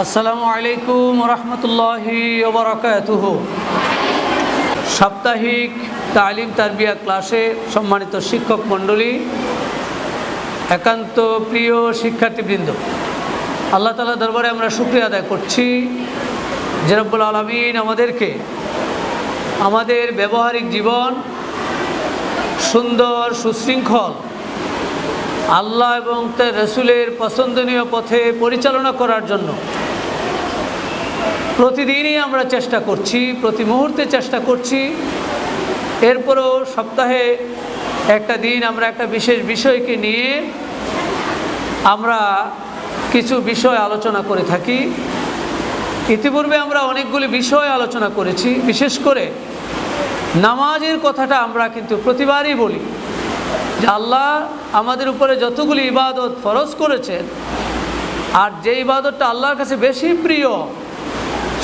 আসসালামু আলাইকুম রহমতুল্লাহি ওয়া বারাকাতুহু। সাপ্তাহিক তালিম তারবিয়া ক্লাসে সম্মানিত শিক্ষক মণ্ডলী, একান্ত প্রিয় শিক্ষার্থীবৃন্দ, আল্লাহ তাআলা দরবারে আমরা শুকরিয়া আদায় করছি যে রব্বুল আলামিন আমাদেরকে আমাদের ব্যবহারিক জীবন সুন্দর সুশৃঙ্খল আল্লাহ এবং তার রাসূলের পছন্দনীয় পথে পরিচালনা করার জন্য প্রতিদিনই আমরা চেষ্টা করছি, প্রতি মুহূর্তে চেষ্টা করছি। এরপরও সপ্তাহে একটা দিন আমরা একটা বিশেষ বিষয়কে নিয়ে আমরা কিছু বিষয় আলোচনা করে থাকি। ইতিপূর্বে আমরা অনেকগুলি বিষয় আলোচনা করেছি। বিশেষ করে নামাজের কথাটা আমরা কিন্তু প্রতিবারই বলি যে আল্লাহ আমাদের উপরে যতগুলি ইবাদত ফরজ করেছেন, আর যে ইবাদতটা আল্লাহর কাছে বেশি প্রিয়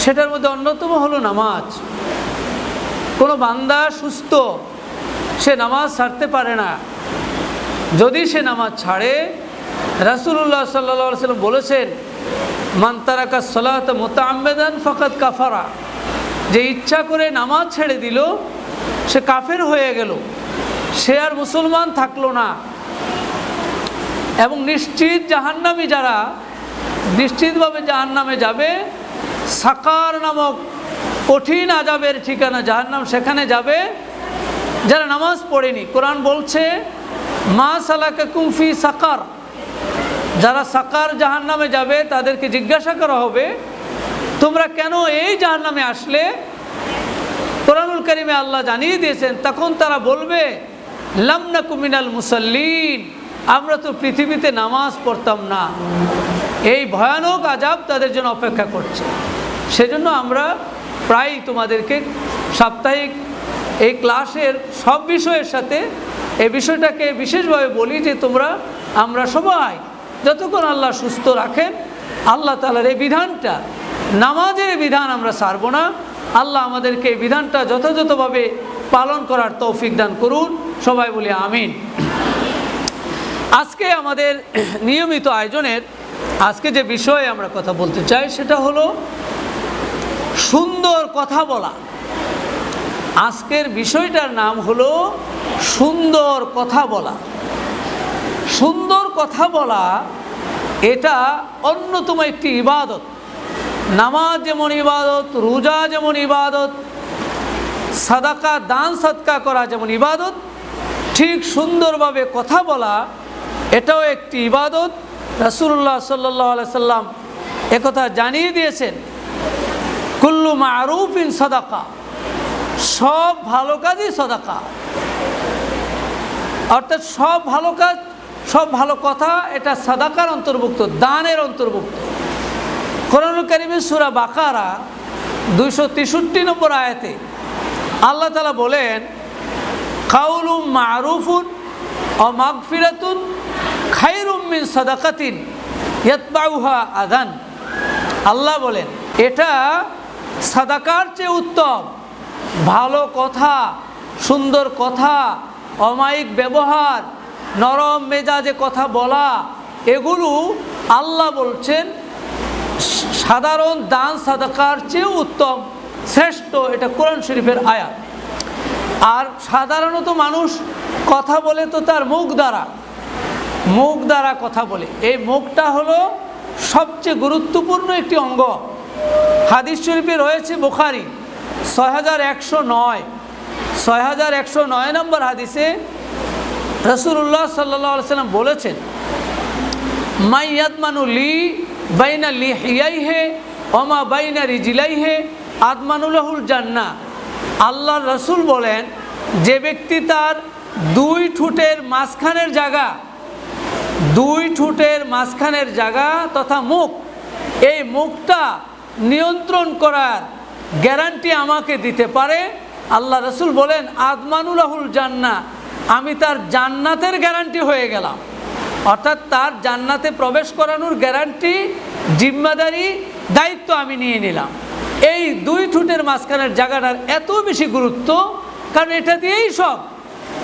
সেটার মধ্যে অন্যতম হলো নামাজ। কোনো বান্দা সুস্থ, সে নামাজ ছাড়তে পারে না। যদি সে নামাজ ছাড়ে, রাসূলুল্লাহ সাল্লাল্লাহু আলাইহি ওয়াসাল্লাম বলেছেন, মান তারাকা সলাত মুতাআম্মিদান ফাকাদ কাফারা, যে ইচ্ছা করে নামাজ ছেড়ে দিল সে কাফের হয়ে গেল, সে আর মুসলমান থাকলো না। এবং নিশ্চিত জাহান্নামী যারা নিশ্চিতভাবে জাহান্নামে যাবে, সাকার নামক কঠিন আযাবের ঠিকানা জাহান্নাম, সেখানে যাবে যারা নামাজ পড়েনি। কোরআন বলছে, মা সালাকাকুম ফি সাকার, যারা সাকার জাহান্নামে যাবে তাদেরকে জিজ্ঞাসা করা হবে, তোমরা কেন এই জাহান্নামে আসলে? কোরআনুল কারীমে আল্লাহ জানিয়ে দিয়েছেন, তখন তারা বলবে, লাম নাকু মিনাল মুসাল্লিন, আমরা তো পৃথিবীতে নামাজ পড়তাম না। এই ভয়ানক আযাব তাদের জন্য অপেক্ষা করছে। সেজন্য আমরা প্রায় তোমাদেরকে সাপ্তাহিক এই ক্লাসের সব বিষয়ের সাথে এই বিষয়টাকে বিশেষভাবে বলি যে আমরা সবাই যতক্ষণ আল্লাহ সুস্থ রাখেন, আল্লাহ তাআলার এই বিধানটা, নামাজের বিধান আমরা ছাড়ব না। আল্লাহ আমাদেরকে এই বিধানটা যথাযথভাবে পালন করার তৌফিক দান করুন। সবাই বলি আমিন। আজকে আমাদের নিয়মিত আয়োজনের আজকে যে বিষয়ে আমরা কথা বলতে চাই সেটা হলো সুন্দর কথা বলা। আজকের বিষয়টার নাম হলো সুন্দর কথা বলা। সুন্দর কথা বলা এটা অন্যতম একটি ইবাদত। নামাজ যেমন ইবাদত, রোজা যেমন ইবাদত, সাদাকা দান সদকা করা যেমন ইবাদত, ঠিক সুন্দরভাবে কথা বলা এটাও একটি ইবাদত। রাসূলুল্লাহ সাল্লাল্লাহু আলাইহি সাল্লাম একথা জানিয়ে দিয়েছেন, কুল্লু মারুফিন সাদাকা, সব ভালো কাজই সাদাকা। অর্থাৎ সব ভালো কাজ, সব ভালো কথা এটা সাদাকার অন্তর্ভুক্ত, দানের অন্তর্ভুক্ত। কোরআনুল কারীমের সূরা বাকারা 263 নম্বর আয়াতে আল্লাহ তাআলা বলেন, কাউলুম মারুফুন ওয়া মাগফিরাতুন খায়রুম মিন সাদাকাতিন ইয়াতবাউহা আযান। আল্লাহ বলেন, এটা সাদাকার চেয়ে উত্তম। ভালো কথা, সুন্দর কথা, অমায়িক ব্যবহার, নরম মেজাজে কথা বলা, এগুলো আল্লাহ বলছেন সাধারণ দান সাদাকার চেয়ে উত্তম, শ্রেষ্ঠ। এটা কোরআন শরীফের আয়াত। আর সাধারণত মানুষ কথা বলে তো তার মুখ দ্বারা কথা বলে। এই মুখটা হলো সবচেয়ে গুরুত্বপূর্ণ একটি অঙ্গ। হাদিস শরীফে রয়েছে, বুখারী 6109 নম্বর হাদিসে রাসূলুল্লাহ সাল্লাল্লাহু আলাইহি সাল্লাম বলেছেন, মাইয়াদমানু লি বাইনা লিহিয়াইহি ওয়া মা বাইনা রিজলাইহি আদমানুলাহুল জান্নাহ। আল্লাহর রাসূল বলেন, যে ব্যক্তি তার দুই ঠোঁটের মাঝখানের জায়গা তথা মুখ, এই মুখটা নিয়ন্ত্রণ করার গ্যারান্টি আমাকে দিতে পারে, আল্লাহ রাসূল বলেন, আদমানুলাহুল জান্নাহ, আমি তার জান্নাতের গ্যারান্টি হয়ে গেলাম। অর্থাৎ তার জান্নাতে প্রবেশ করানোর গ্যারান্টি, জিম্মাদারি, দায়িত্ব আমি নিয়ে নিলাম। এই দুই ঠোঁটের মাঝখানের জায়গাটার এত বেশি গুরুত্ব, কারণ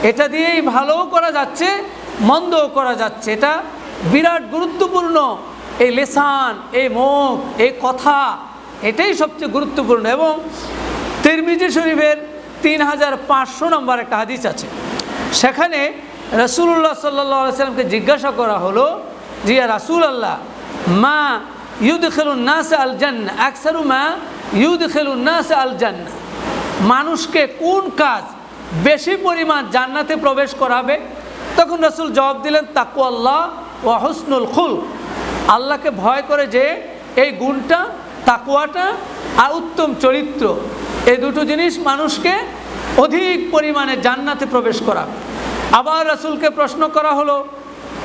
এটা দিয়েই ভালোও করা যাচ্ছে, মন্দও করা যাচ্ছে। এটা বিরাট গুরুত্বপূর্ণ এই লিসান, এই মুখ, এই কথা, এটাই সবচেয়ে গুরুত্বপূর্ণ। এবং তিরমিজি শরীফের 3500 নম্বর একটা হাদিস আছে, সেখানে রাসূলুল্লাহ সাল্লাল্লাহু আলাইহি ওয়াসাল্লামকে জিজ্ঞাসা করা হলো যে ইয়া রাসূলুল্লাহ মা ইউদখিলুন নাস আল জান্নাহ আকসারু মা ইউদখিলুন নাস আল জান্নাহ, মানুষকে কোন কাজ বেশি পরিমাণ জান্নাতে প্রবেশ করাবে? তখন রাসূল জবাব দিলেন তাকওয়াল্লাহ ওয়া হুসনুল খুলক, আল্লাহকে ভয় করে যে এই গুণটা, তাকওয়াটা আর উত্তম চরিত্র, এই দুটো জিনিস মানুষকে অধিক পরিমাণে জান্নাতে প্রবেশ করাবে। আবার রাসূলকে প্রশ্ন করা হলো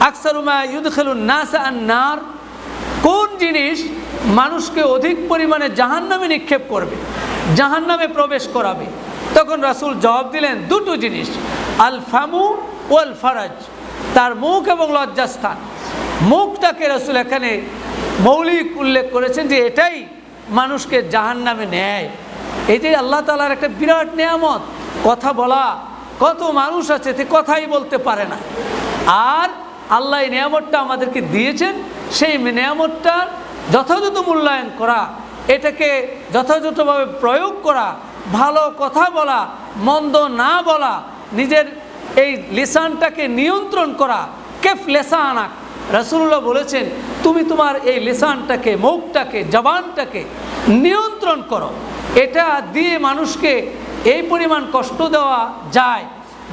আকসারু মা ইউদখিলুন নাস আন-নার, কোন জিনিস মানুষকে অধিক পরিমাণে জাহান্নামে নিক্ষেপ করবে, জাহান্নামে প্রবেশ করাবে? তখন রাসূল জবাব দিলেন দুটো জিনিস, আল ফামু ওয়াল ফারাজ, তার মুখ এবং লজ্জাস্থান। মুখটাকে রাসূল এখানে মৌলিক উল্লেখ করেছেন যে এটাই মানুষকে জাহান্নামে নেয়। এটাই আল্লাহ তাআলার একটা বিরাট নেয়ামত, কথা বলা। কত মানুষ আছে যে কথাই বলতে পারে না, আর আল্লাহ এই নেয়ামতটা আমাদেরকে দিয়েছেন, সেই নেয়ামতটা যথাযথ মূল্যায়ন করা, এটাকে যথাযথভাবে প্রয়োগ করা, ভালো কথা বলা, মন্দ না বলা, নিজের এই লিসানটাকে নিয়ন্ত্রণ করা। কেফ লিসানাক, রাসূলুল্লাহ বলেছেন তুমি তোমার এই লিসানটাকে, মুখটাকে, জবানটাকে নিয়ন্ত্রণ করো। এটা দিয়ে মানুষকে এই পরিমাণ কষ্ট দেওয়া যায়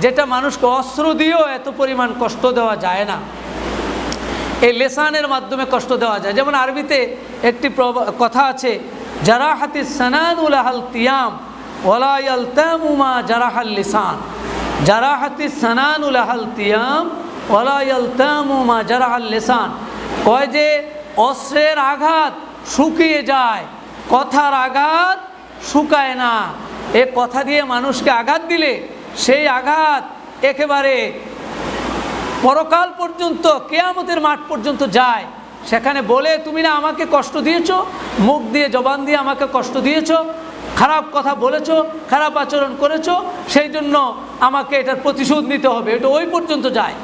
যেটা মানুষকে অস্ত্র দিয়েও এত পরিমাণ কষ্ট দেওয়া যায় না। এই লেসানের মাধ্যমে কষ্ট দেওয়া যায়। যেমন আরবিতে একটি কথা আছে, জারাহাতিস সানানু লাহাল তিয়াম ওয়ালা ইয়ালতামু মা জারাহাল লিসান, জারাহাতিস সানানু লাহাল তিয়াম ওয়ালা ইয়ালতামু মা জারাহাল লিসান। কয় যে অস্ত্রের আঘাত শুকিয়ে যায়, কথার আঘাত শুকায় না। এ কথা দিয়ে মানুষকে আঘাত দিলে সেই আঘাত একেবারে পরকাল পর্যন্ত, কিয়ামতের মাঠ পর্যন্ত যায়। সেখানে বলে তুমি না আমাকে কষ্ট দিয়েছো, মুখ দিয়ে জবান দিয়ে আমাকে কষ্ট দিয়েছো, খারাপ কথা বলেছো, খারাপ আচরণ করেছো, সেই জন্য আমাকে এটার প্রতিশোধ নিতে হবে, এটা ওই পর্যন্ত যায়।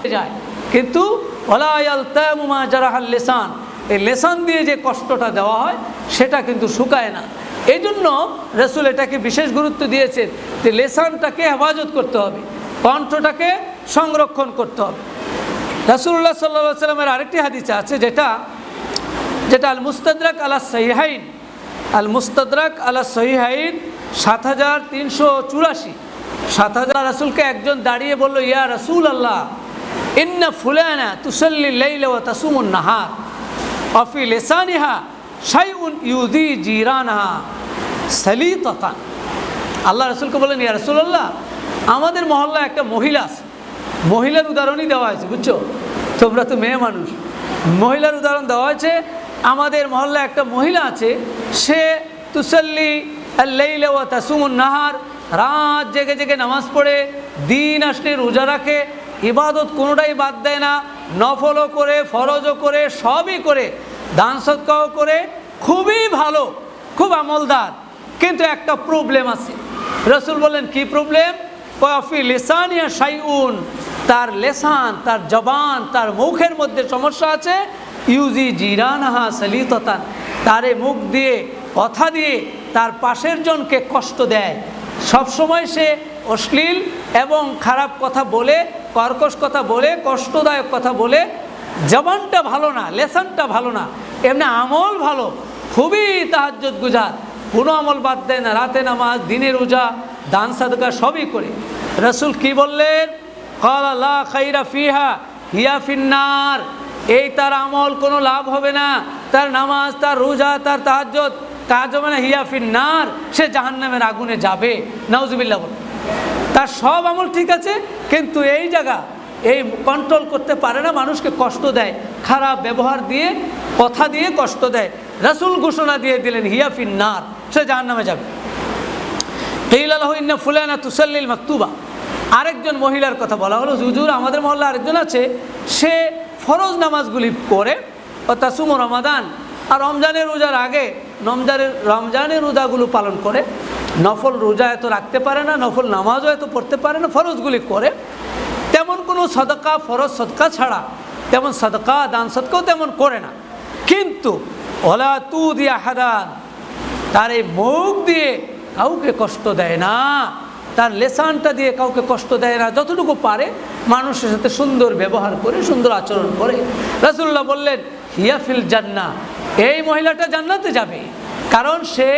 কিন্তু ওয়ালা ইয়ালতামু মা জারাহাল লিসান, এই লেসান দিয়ে যে কষ্টটা দেওয়া হয় সেটা কিন্তু শুকায় না। এই জন্য রাসূল এটাকে বিশেষ গুরুত্ব দিয়েছেন যে লেসানটাকে হেফাজত করতে হবে, কণ্ঠটাকে সংরক্ষণ করতে হবে। রাসূলুল্লাহ সাল্লাল্লাহু আলাইহি ওয়াসাল্লামের আরেকটি হাদিস আছে যেটা আল মুস্তাদরাক আলা সহিহাইন, আল মুস্তাদরাক আলা সহিহাইন 7384, 7000। রাসূলকে একজন দাঁড়িয়ে বলল ইয়া রাসূলুল্লাহ ইন্না ফুলানা তুসাল্লি লাইলা ওয়া তাসুমুন নাহার ওয়া ফি লিসানিহা শাইউন ইউদি জিরানাহা সালিতাতান। আল্লাহ রাসূলকে বললেন ইয়া রাসূলুল্লাহ আমাদের মহল্লায় একটা মহিলা আছে, মহিলার উদাহরণই দেওয়া হয়েছে, বুঝছো, তোমরা তো মেয়ে মানুষ, মহিলার উদাহরণ দেওয়া হয়েছে। আমাদের মহল্লায় একটা মহিলা আছে, সে তুসাল্লি আল-লাইলা ওয়া তাসুমুন নাহার, রাত জেগে জেগে নামাজ পড়ে, দিন আসলে রোজা রাখে, ইবাদত কোনোটাই বাদ দেয় না, নফলও করে, ফরজও করে, সবই করে, দান সদকাও করে, খুবই ভালো, খুব আমলদার। কিন্তু একটা প্রবলেম আছে। রাসূল বললেন কি প্রবলেম? ওয়াফি লিসানিয়া শাইউন, তার লেসান, তার জবান, তার মুখের মধ্যে সমস্যা আছে। ইউজি জিরানাহা সালিতাতান, তার মুখ দিয়ে, কথা দিয়ে তার পাশের জনকে কষ্ট দেয়। সবসময় সে অশ্লীল এবং খারাপ কথা বলে, কর্কশ কথা বলে, কষ্টদায়ক কথা বলে। জবানটা ভালো না, লেসানটা ভালো না, এমনি আমল ভালো, খুবই তাহাজ্জুদ গুজার, কোনো আমল বাদ দেয় না, রাতে নামাজ, দিনে রোজা, দান সাদকা সবই করে। রাসূল কি বললেন? ক্বালা লা খাইরা ফিহা হিয়া ফিন্নার, এই তার আমল কোনো লাভ হবে না, তার নামাজ, তার রোজা, তার তাহাজ্জুদ কাজ হবে না, হিয়া ফিন্নার, সে জাহান্নামের আগুনে যাবে। নাউজুবিল্লাহ। বল, তার সব আমল ঠিক আছে, কিন্তু এই জায়গা এই কন্ট্রোল করতে পারে না, মানুষকে কষ্ট দেয়, খারাপ ব্যবহার দিয়ে, কথা দিয়ে কষ্ট দেয়। রাসূল ঘোষণা দিয়ে দিলেন হিয়া ফিন্নার, সে জাহান্নামে যাবে। কিলা লাহু ইন্না ফুলানা তুসাল্লিল মাকতুবা, আরেকজন মহিলার কথা বলা হলো, হুজুর আমাদের মহল্লা আরেকজন আছে, সে ফরজ নামাজগুলি করে, ও তাসুমু রমাদান, আর রমজানের রোজার আগে রমজানের রোজাগুলো পালন করে, নফল রোজা এত রাখতে পারে না, নফল নামাজও এত পড়তে পারে না, ফরজগুলি করে, তেমন কোনো সদকা, ফরজ সদকা ছাড়া তেমন সদকা, দান সদকাও তেমন করে না। কিন্তু ওলা তুদি আহাদান, তার এই মুখ দিয়ে কাউকে কষ্ট দেয় না, তার লেসানটা দিয়ে কাউকে কষ্ট দেয় না, যতটুকু পারে মানুষের সাথে সুন্দর ব্যবহার করে, সুন্দর আচরণ করে। রাসূলুল্লাহ বললেন হিয়া ফিল জান্নাহ, এই মহিলাটা জান্নাতে যাবে, কারণ সে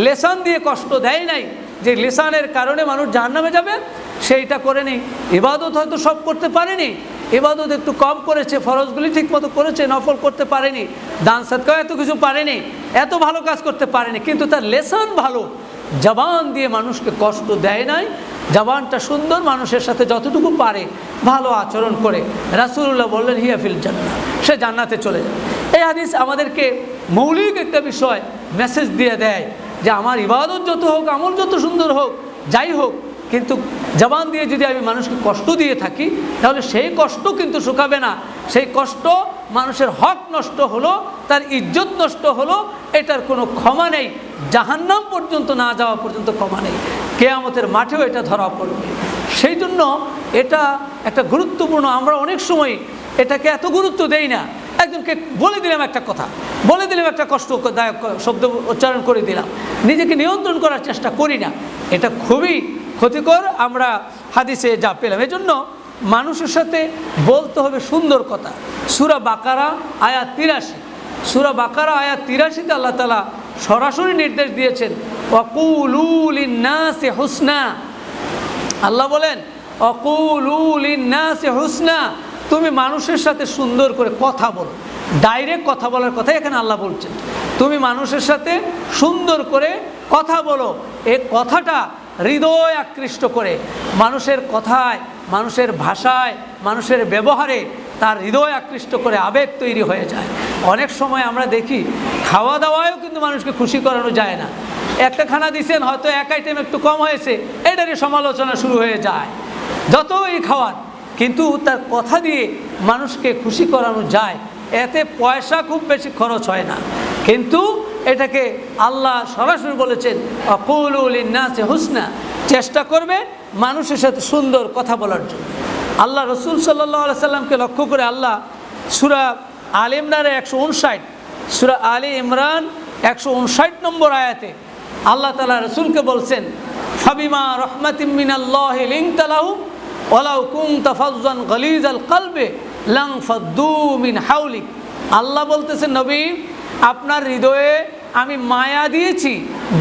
লেসান দিয়ে কষ্ট দেয় নাই। যে লেসানের কারণে মানুষ জাহান্নামে যাবে সেইটা করে নেই। ইবাদত হয়তো সব করতে পারেনি, ইবাদত একটু কম করেছে, ফরজগুলি ঠিকমতো করেছে, নফল করতে পারেনি, দান সদকা এত কিছু পারেনি, এত ভালো কাজ করতে পারেনি, কিন্তু তার লেসান ভালো, জবান দিয়ে মানুষকে কষ্ট দেয় নাই, জবানটা সুন্দর, মানুষের সাথে যতটুকু পারে ভালো আচরণ করে। রাসূলুল্লাহ বললেন হিয়া ফিল জান্নাহ, সে জান্নাতে চলে যাবে। এই হাদিস আমাদেরকে মৌলিক একটা বিষয় মেসেজ দিয়ে দেয় যে আমার ইবাদত যত হোক, আমল যত সুন্দর হোক, যাই হোক, কিন্তু জবান দিয়ে যদি আমি মানুষকে কষ্ট দিয়ে থাকি তাহলে সেই কষ্ট কিন্তু শুকাবে না। সেই কষ্ট মানুষের হক নষ্ট হলো, তার ইজ্জত নষ্ট হলো, এটার কোনো ক্ষমা নেই, জাহান্নাম পর্যন্ত না যাওয়া পর্যন্ত ক্ষমা নেই, কিয়ামতের মাঠেও এটা ধরা পড়বে। সেই জন্য এটা একটা গুরুত্বপূর্ণ, আমরা অনেক সময় এটাকে এত গুরুত্ব দেই না। একজনকে বলে দিলাম একটা কথা, বলে দিলাম একটা কষ্টদায়ক শব্দ উচ্চারণ করে দিলাম, নিজেকে নিয়ন্ত্রণ করার চেষ্টা করি না, এটা খুবই ক্ষতিকর। আমরা হাদিসে যা পেলাম, এজন্য মানুষের সাথে বলতে হবে সুন্দর কথা। সূরা বাকারা আয়াত 83, সূরা বাকারা আয়াত 83-তে আল্লাহ তাআলা সরাসরি নির্দেশ দিয়েছেন ওয়াকুলু লিন-নাসি হুসনা। আল্লাহ বলেন ওয়াকুলু লিন-নাসি হুসনা, তুমি মানুষের সাথে সুন্দর করে কথা বলো। ডাইরেক্ট কথা বলার কথা এখানে আল্লাহ বলছেন, তুমি মানুষের সাথে সুন্দর করে কথা বলো। এই কথাটা হৃদয় আকৃষ্ট করে, মানুষের কথায়, মানুষের ভাষায়, মানুষের ব্যবহারে তার হৃদয় আকৃষ্ট করে আবেগ তৈরি হয়ে যায়। অনেক সময় আমরা দেখি খাওয়া দাওয়ায়ও কিন্তু মানুষকে খুশি করানো যায় না। একটা খানা দিয়েছেন, হয়তো এক আইটেম একটু কম হয়েছে, এটারই সমালোচনা শুরু হয়ে যায়, যতই খাওয়ান, কিন্তু তার কথা দিয়ে মানুষকে খুশি করানো যায়, এতে পয়সা খুব বেশি খরচ হয় না। কিন্তু এটাকে আল্লাহ সরাসরি বলেছেন ওয়াকুলু লিন-নাসি হুসনা, চেষ্টা করবে মানুষের সাথে সুন্দর কথা বলার জন্য। আল্লাহ রসুল সাল্লাল্লাহু আলাইহি সাল্লামকে লক্ষ্য করে আল্লাহ সূরা আলে ইমরানের 159, সূরা আলে ইমরান 159 নম্বর আয়াতে আল্লাহ তাআলা রসুলকে বলছেন ফাবিমা রাহমাতিম মিনাল্লাহি লিনতা লাহুম ওয়ালাউ কুনতা ফাজ্জান গালিজাল কলবি লানফাদ্দু মিন হাওলিক। আল্লাহ বলতেছেন নবী, আপনার হৃদয়ে আমি মায়া দিয়েছি,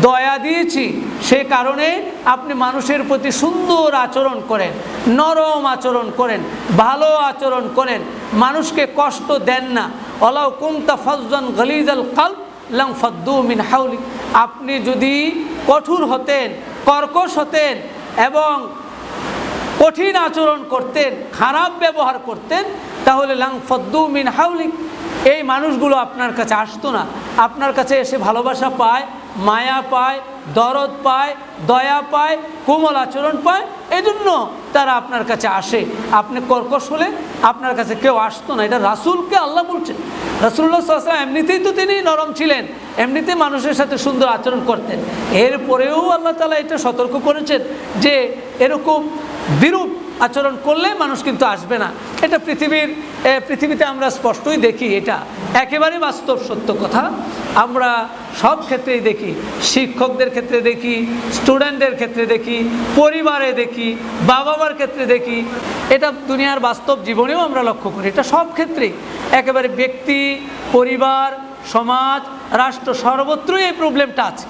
দয়া দিয়েছি, সে কারণে আপনি মানুষের প্রতি সুন্দর আচরণ করেন, নরম আচরণ করেন, ভালো আচরণ করেন, মানুষকে কষ্ট দেন না। ওয়ালাউ কুনতা ফাজ্জান গালিজাল কলব লানফাদ্দু মিন হাওলিক, আপনি যদি কঠোর হতেন, কর্কশ হতেন এবং কঠিন আচরণ করতেন, খারাপ ব্যবহার করতেন, তাহলে লানফাদ্দু মিন হাওলিক, এই মানুষগুলো আপনার কাছে আসতো না। আপনার কাছে এসে ভালোবাসা পায়, মায়া পায়, দরদ পায়, দয়া পায়, কোমল আচরণ পায়, এজন্য তারা আপনার কাছে আসে। আপনি কর্কশ হলে আপনার কাছে কেউ আসতো না। এটা রাসূলকে আল্লাহ বলছেন। রাসূলুল্লাহ সাল্লাল্লাহু আলাইহি ওয়াসাল্লাম এমনিতেই তো তিনি নরম ছিলেন, এমনিতেই মানুষের সাথে সুন্দর আচরণ করতেন, এরপরেও আল্লাহ তাআলা এটা সতর্ক করেছেন যে এরকম বিরূপ আচরণ করলে মানুষ কিন্তু আসবে না। এটা পৃথিবীতে আমরা স্পষ্টই দেখি, এটা একেবারে বাস্তব সত্য কথা। আমরা সব ক্ষেত্রেই দেখি, শিক্ষকদের ক্ষেত্রে দেখি, স্টুডেন্টদের ক্ষেত্রে দেখি, পরিবারে দেখি, বাবা মার ক্ষেত্রে দেখি, এটা দুনিয়ার বাস্তব জীবনেও আমরা লক্ষ্য করি। এটা সব ক্ষেত্রেই, একেবারে ব্যক্তি, পরিবার, সমাজ, রাষ্ট্র, সর্বত্রই এই প্রবলেমটা আছে,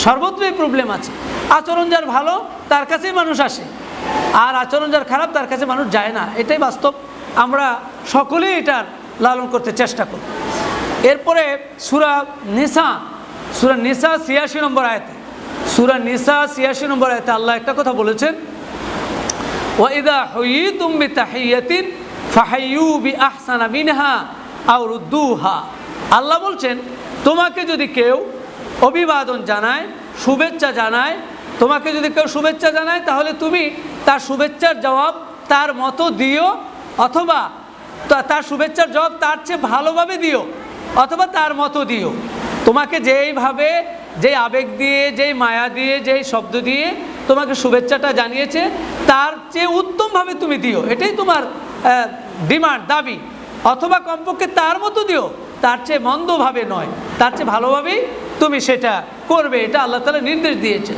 সর্বত্রই প্রবলেম আছে। আচরণ যার ভালো তার কাছেই মানুষ আসে, আর আচরণ যার খারাপ তার কাছে মানুষ যায় না, এটাই বাস্তব। আমরা সকলেই এটার লালন করতে চেষ্টা করি। এরপরে সূরা নিসা 86 নম্বর আয়াতে, সূরা নিসা 86 নম্বর আয়াতে আল্লাহ একটা কথা বলেছেন ওয়া ইযা হুয়িতুম বিতাহিয়াতিন ফাহাইয়ু বিআহসানা মিনহা আও রুদ্দুহা। আল্লাহ বলছেন তোমাকে যদি কেউ অভিবাদন জানায়, শুভেচ্ছা জানায়, তোমাকে যদি কেউ শুভেচ্ছা জানায় তাহলে তুমি তার শুভেচ্ছার জবাব তার মতো দিও, অথবা তার শুভেচ্ছার জবাব তার চেয়ে ভালোভাবে দিও, অথবা তার মতো দিও। তোমাকে যেইভাবে, যেই আবেগ দিয়ে, যেই মায়া দিয়ে, যেই শব্দ দিয়ে তোমাকে শুভেচ্ছাটা জানিয়েছে তার চেয়ে উত্তমভাবে তুমি দিও, এটাই তোমার ডিমান্ড, দাবি, অথবা কমপক্ষে তার মতো দিও, তার চেয়ে মন্দভাবে নয়, তার চেয়ে ভালোভাবেই তুমি সেটা করবে। এটা আল্লাহ তাআলা নির্দেশ দিয়েছেন।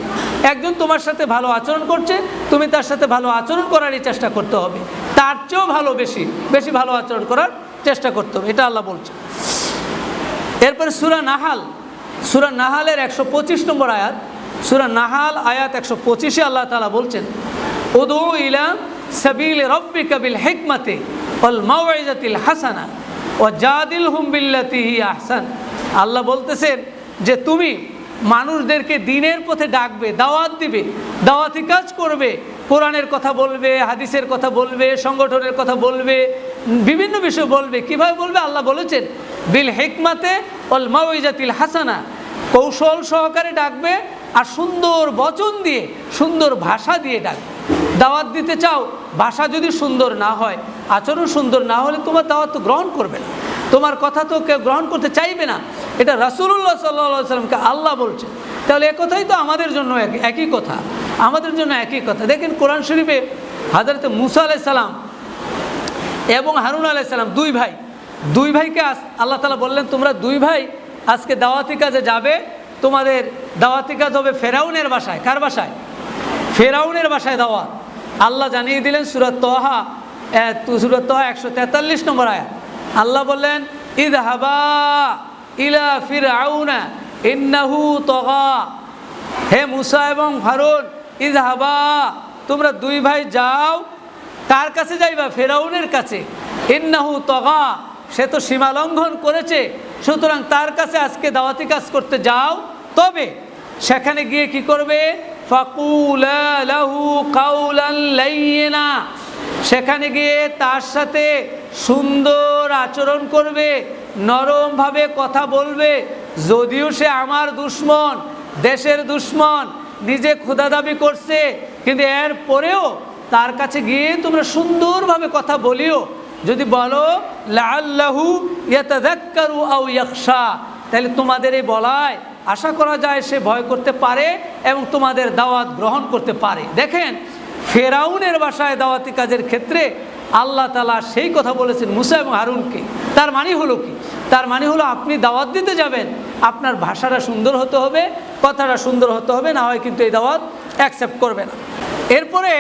একজন তোমার সাথে ভালো আচরণ করছে, তুমি তার সাথে ভালো আচরণ করারই চেষ্টা করতে হবে, তার চেয়েও ভালো বেশি বেশি ভালো আচরণ করার চেষ্টা করতে হবে, এটা আল্লাহ বলছে। এরপরে সূরা নাহালের 125 নম্বর আয়াত, সূরা নাহাল আয়াত 125-এ আল্লাহ তাআলা বলছেন, উদউ ইলা সাবিল রাব্বিকা বিল হিকমাতি ওয়াল মাউইজাতিল হাসানা ওয়া জাদিলহুম বিল্লাতি হিয়া আহসান। আল্লাহ বলতেছেন যে তুমি মানুষদেরকে দ্বীনের পথে ডাকবে, দাওয়াত দিবে, দাওয়াতি কাজ করবে, কোরআনের কথা বলবে, হাদিসের কথা বলবে, সংগঠনের কথা বলবে, বিভিন্ন বিষয় বলবে। কিভাবে বলবে? আল্লাহ বলেছেন বিল হিকমাতে ওয়াল মাউইজাতিল হাসানা, কৌশল সহকারে ডাকবে আর সুন্দর বচন দিয়ে, সুন্দর ভাষা দিয়ে ডাকবে। দাওয়াত দিতে চাও, ভাষা যদি সুন্দর না হয়, আচরণ সুন্দর না হলে তোমার দাওয়াত তো গ্রহণ করবে না, তোমার কথা তো কেউ গ্রহণ করতে চাইবে না। এটা রাসূলুল্লাহ সাল্লাল্লাহু আলাইহি ওয়াসাল্লামকে আল্লাহ বলছেন। তাহলে একথাই তো আমাদের জন্য একই কথা, আমাদের জন্য একই কথা। দেখেন কোরআন শরীফে হযরত মুসা আলাইহিস সালাম এবং হারুন আলাইহিস সালাম দুই ভাইকে আল্লাহ তাআলা বললেন, তোমরা দুই ভাই আজকে দাওয়াতি কাজে যাবে, তোমাদের দাওয়াতি কাজ হবে ফেরাউনের বাসায়। কার বাসায়? ফেরাউনের বাসায় দাওয়াত। আল্লাহ জানিয়ে দিলেন সূরা তাহা 143 নম্বর আয়াত। আল্লাহ বললেন, ইযহাবা ইলা ফিরআউনা ইন্নাহু তাগা। হে মুসা এবং হারুন, ইযহাবা, তোমরা দুই ভাই যাও। কার কাছে যাইবা? ফেরাউনের কাছে। ইন্নাহু তাগা, সে তো সীমা লঙ্ঘন করেছে, সুতরাং তার কাছে আজকে দাওয়াতি কাজ করতে যাও। তবে সেখানে গিয়ে কি করবে? ফাকুলা লাহু কাওলান লাইয়িনা, সেখানে গিয়ে তার সাথে সুন্দর আচরণ করবে, নরমভাবে কথা বলবে। যদিও সে আমার দুশমন, দেশের দুশমন, নিজে খোদা দাবি করছে, কিন্তু এর পরেও তার কাছে গিয়ে তোমরা সুন্দরভাবে কথা বলিও। যদি বলো লাআল্লাহু ইয়াতাযাক্কারু আও ইয়াখশা, তাহলে তোমাদের এই বলায় আশা করা যায় সে ভয় করতে পারে এবং তোমাদের দাওয়াত গ্রহণ করতে পারে। দেখেন, ফেরাউনের বাসায় দাওয়াতি কাজের ক্ষেত্রে আল্লাহ তাআলা সেই কথা বলেছেন মুসা এবং হারুনকে। তার মানে হলো কি? তার মানে হলো আপনি দাওয়াত দিতে যাবেন, আপনার ভাষাটা সুন্দর হতে হবে, কথাটা সুন্দর হতে হবে, না হয় কিন্তু এই দাওয়াত অ্যাকসেপ্ট করবে না। এরপরে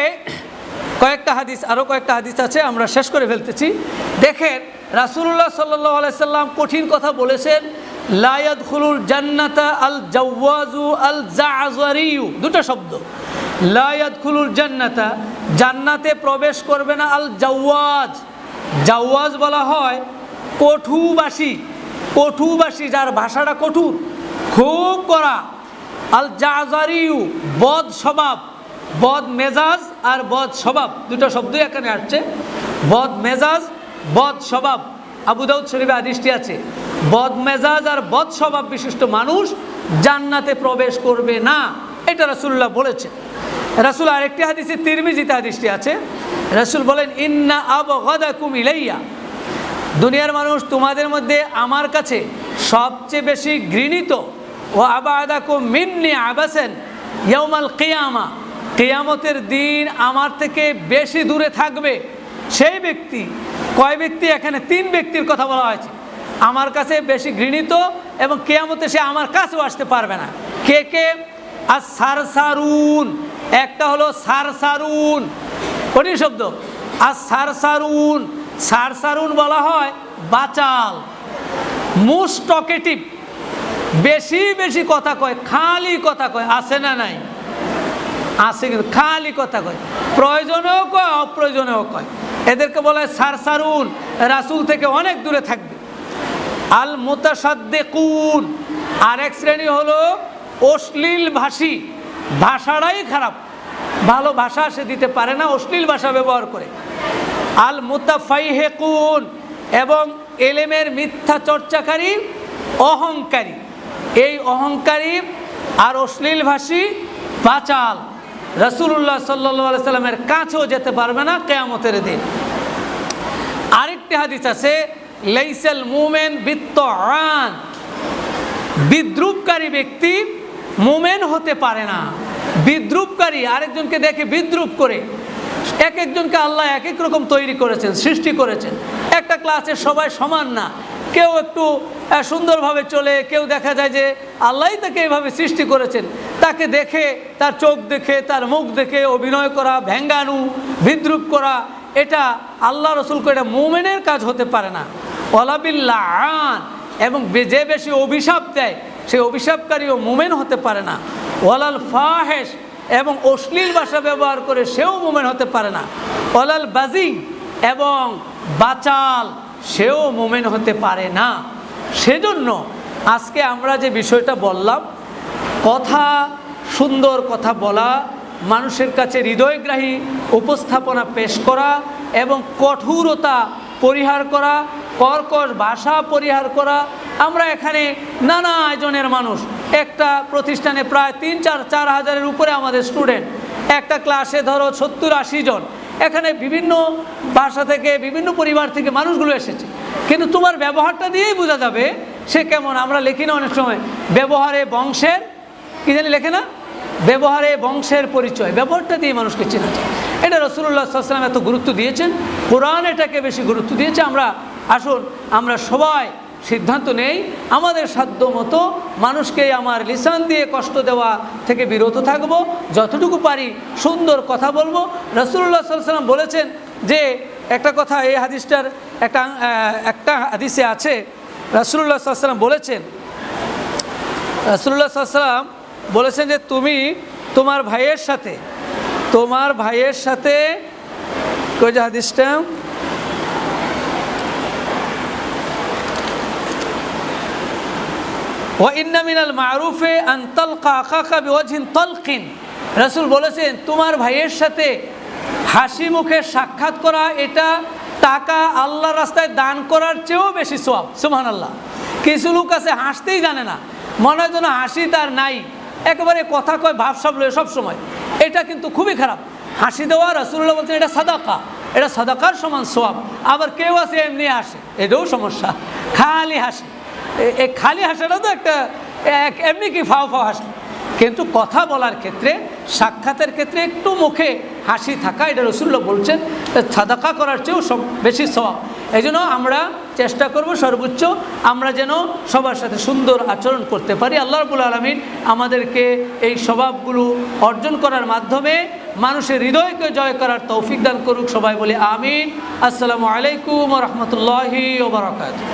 আরও কয়েকটা হাদিস আছে, আমরা শেষ করে ফেলতেছি। দেখেন, রাসূলুল্লাহ সাল্লাল্লাহু আলাইহি সাল্লাম কঠিন কথা বলেছেন, লা ইয়াদখুলুল জান্নাতা আল জাওয়াজু আল জাআজারিয়ু, দুটো শব্দ। লা ইয়াদখুলুল জান্নাতা, জান্নাতে প্রবেশ করবে না, আল জাওয়াজ, জাওয়াজ বলা হয় কটুবাসী, যার ভাষাটা কঠোর, খুব কড়া। আল জাআজারিয়ু, বদ স্বভাব, বদ মেজাজ আর বদ স্বভাব, দুটো শব্দই এখানে আসছে। বদ মেজাজ, বদ স্বভাব। আবু দাউদ শরীফে হাদিসটি আছে, বদ মেজাজ আর বদ স্বভাব বিশিষ্ট মানুষ জান্নাতে প্রবেশ করবে না, এটা রাসূলুল্লাহ বলেছেন। রাসূল আরেকটি হাদিসে, তিরমিজিতে হাদিসটি আছে, রাসূল বলেন, ইন্না আবগাদাকুম ইলাইয়া, দুনিয়ার মানুষ তোমাদের মধ্যে আমার কাছে সবচেয়ে বেশি ঘৃণিত, ও আবাদাকুম মিন্নি আবাসান ইয়াউমাল কিয়ামা, কিয়ামতের দিন আমার থেকে বেশি দূরে থাকবে সেই ব্যক্তি। কয় ব্যক্তি? এখানে 3 ব্যক্তির কথা বলা হয়েছে। আমার কাছে বেশি ঘৃণিত এবং কিয়ামতে সে আমার কাছেও আসতে পারবে না। কে কে? আর সারসারুন, একটা হলো সারসারুন, কঠিন শব্দ। আর সারসারুন বলা হয় বাচাল, মোস্ট টকেটিভ, বেশি কথা কয়, খালি কথা কয়, আছে না নাই? আছে, কিন্তু খালি কথা কয়, প্রয়োজনেও কয় অপ্রয়োজনেও কয়, এদেরকে বলা হয় সারসারুন। রাসূল থেকে অনেক দূরে থাকবে। আল মুতাসাদ্দিকুন, আরেক শ্রেণী হলো অশ্লীল ভাষী, ভাষাটাই খারাপ, ভালো ভাষা সে দিতে পারে না, অশ্লীল ভাষা ব্যবহার করে। আল মুতাফাইহিকুন, এবং এলেমের মিথ্যা চর্চাকারী, অহংকারী। এই অহংকারী আর অশ্লীল ভাষী বাচাল রাসূলুল্লাহ সাল্লাল্লাহু আলাইহি সাল্লামের কাছেও যেতে পারবে না কিয়ামতের দিন। আরেকটি হাদিস আছে, লাইসাল মুমিন বিত্তাআন, বিদ্রুপকারী ব্যক্তি মুমিন হতে পারে না। বিদ্রুপকারী, আরেকজনকে দেখে বিদ্রুপ করে। এক একজনকে আল্লাহ এক এক রকম তৈরি করেছেন, সৃষ্টি করেছেন। একটা ক্লাসে সবাই সমান না, কেউ একটু সুন্দরভাবে চলে, কেউ দেখা যায় যে আল্লাহই তাকে এইভাবে সৃষ্টি করেছেন, তাকে দেখে, তার চোখ দেখে, তার মুখ দেখে অভিনয় করা, ভেঙ্গানু, বিদ্রুপ করা, এটা আল্লাহ রসুলকে এটা মুমিনের কাজ হতে পারে না। ওয়ালাবিল্লাআন, এবং যে বেশি অভিশাপ দেয় সেই অভিশাপকারীও মুমিন হতে পারে না। ওয়ালাল ফাহেশ, এবং অশ্লীল ভাষা ব্যবহার করে সেও মুমিন হতে পারে না। ওয়ালাল বাজিং, এবং বাচাল, সেও মুমিন হতে পারে না। সেজন্য আজকে আমরা যে বিষয়টা বললাম, কথা, সুন্দর কথা বলা, মানুষের কাছে হৃদয়গ্রাহী উপস্থাপনা পেশ করা এবং কঠোরতা পরিহার করা, কর্কশ ভাষা পরিহার করা। আমরা এখানে নানা আয়োজনের মানুষ, একটা প্রতিষ্ঠানে প্রায় 3-4 হাজারের উপরে আমাদের স্টুডেন্ট, একটা ক্লাসে ধরো 70-80 জন, এখানে বিভিন্ন ভাষা থেকে, বিভিন্ন পরিবার থেকে মানুষগুলো এসেছে, কিন্তু তোমার ব্যবহারটা দিয়েই বোঝা যাবে সে কেমন। আমরা লিখি না অনেক সময়, ব্যবহারে বংশের, কি জানি লেখে না, ব্যবহারে বংশের পরিচয়, ব্যবহারটা দিয়ে মানুষকে চেনা যায়। এটা রাসূলুল্লাহ সাল্লাল্লাহু আলাইহি ওয়াসাল্লাম এত গুরুত্ব দিয়েছেন, কোরআন এটাকে বেশি গুরুত্ব দিয়েছে। আসুন আমরা সবাই সিদ্ধান্ত নেই, আমাদের সাধ্য মতো মানুষকে আমার লিসান দিয়ে কষ্ট দেওয়া থেকে বিরত থাকব, যতটুকু পারি সুন্দর কথা বলবো। রাসূলুল্লাহ সাল্লাল্লাহু আলাইহি ওয়াসাল্লাম বলেছেন যে একটা কথা, এই হাদিসটার একটা হাদিসে আছে, রাসূলুল্লাহ সাল্লাল্লাহু আলাইহি ওয়াসাল্লাম বলেছেন, রাসূলুল্লাহ সাল্লাল্লাহু আলাইহি ওয়াসাল্লাম বলেছেন যে তুমি তোমার ভাইয়ের সাথে কই যে হাদিসটা, ওয়া ইন্না মিনাল মারুফে আন তালকা আখাকা বিওয়াজহিন তালকিন, রাসূল বলেছেন তোমার ভাইয়ের সাথে হাসি মুখে সাক্ষাৎ করা, এটা টাকা আল্লাহর রাস্তায় দান করার চেয়েও বেশি সওয়াব। সুবহানাল্লাহ। কিছু লোক আছে হাসতেই জানে না, মনে হয় যেন হাসি তার নাই, একেবারে কথা কয় ভাবসাব লয় সব সময়, এটা কিন্তু খুবই খারাপ। হাসি দেওয়া রাসূলুল্লাহ বলছেন এটা সাদাকা, এটা সাদাকার সমান সওয়াব। আবার কেউ আছে এমনি হাসে, এটাও সমস্যা, খালি হাসে। এই খালি হাসাটা তো একটা এমনি কি ফাও হাসি, কিন্তু কথা বলার ক্ষেত্রে, সাক্ষাতের ক্ষেত্রে একটু মুখে হাসি থাকা, এটা রাসূলুল্লাহ বলছেন সাদাকা করার চেয়েও বেশি সওয়াব। এই জন্য আমরা চেষ্টা করব সর্বোচ্চ আমরা যেন সবার সাথে সুন্দর আচরণ করতে পারি। আল্লাহ রাব্বুল আলামিন আমাদেরকে এই স্বভাবগুলো অর্জন করার মাধ্যমে মানুষের হৃদয়কে জয় করার তৌফিক দান করুক। সবাই বলি আমিন। আসসালামু আলাইকুম ওয়া রাহমাতুল্লাহি ওয়া বারাকাতুহু।